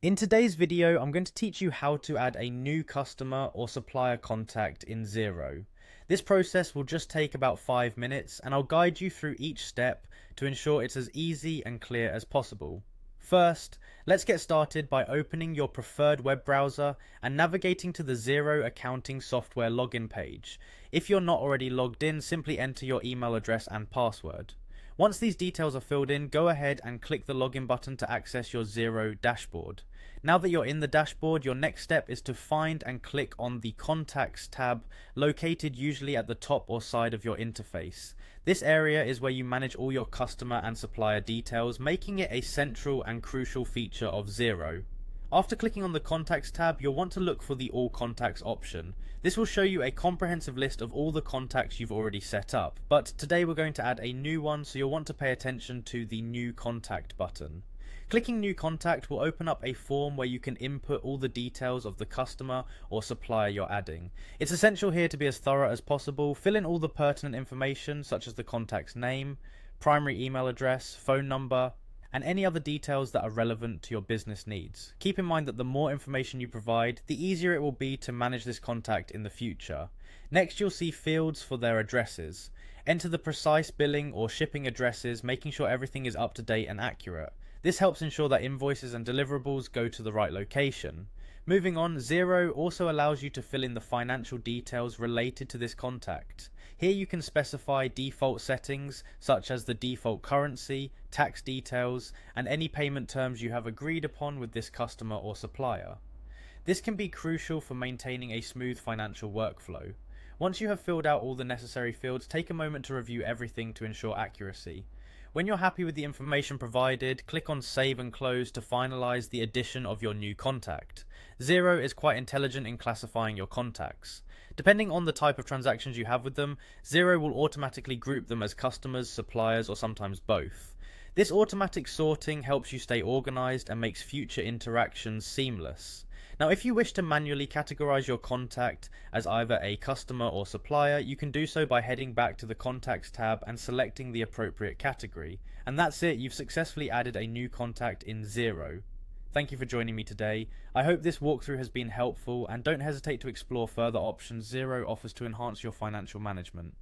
In today's video, I'm going to teach you how to add a new customer or supplier contact in Xero. This process will just take about 5 minutes and I'll guide you through each step to ensure it's as easy and clear as possible. First, let's get started by opening your preferred web browser and navigating to the Xero accounting software login page. If you're not already logged in, simply enter your email address and password. Once these details are filled in, go ahead and click the login button to access your Xero dashboard. Now that you're in the dashboard, your next step is to find and click on the Contacts tab, located usually at the top or side of your interface. This area is where you manage all your customer and supplier details, making it a central and crucial feature of Xero. After clicking on the Contacts tab, you'll want to look for the All Contacts option. This will show you a comprehensive list of all the contacts you've already set up, but today we're going to add a new one, so you'll want to pay attention to the New Contact button. Clicking New Contact will open up a form where you can input all the details of the customer or supplier you're adding. It's essential here to be as thorough as possible. Fill in all the pertinent information such as the contact's name, primary email address, phone number, and any other details that are relevant to your business needs. Keep in mind that the more information you provide, the easier it will be to manage this contact in the future. Next, you'll see fields for their addresses. Enter the precise billing or shipping addresses, making sure everything is up to date and accurate. This helps ensure that invoices and deliverables go to the right location. Moving on, Xero also allows you to fill in the financial details related to this contact. Here you can specify default settings such as the default currency, tax details, and any payment terms you have agreed upon with this customer or supplier. This can be crucial for maintaining a smooth financial workflow. Once you have filled out all the necessary fields, take a moment to review everything to ensure accuracy. When you're happy with the information provided, click on Save and Close to finalize the addition of your new contact. Xero is quite intelligent in classifying your contacts. Depending on the type of transactions you have with them, Xero will automatically group them as customers, suppliers, or sometimes both. This automatic sorting helps you stay organized and makes future interactions seamless. Now, if you wish to manually categorize your contact as either a customer or supplier, you can do so by heading back to the Contacts tab and selecting the appropriate category. And that's it, you've successfully added a new contact in Xero. Thank you for joining me today. I hope this walkthrough has been helpful, and don't hesitate to explore further options Xero offers to enhance your financial management.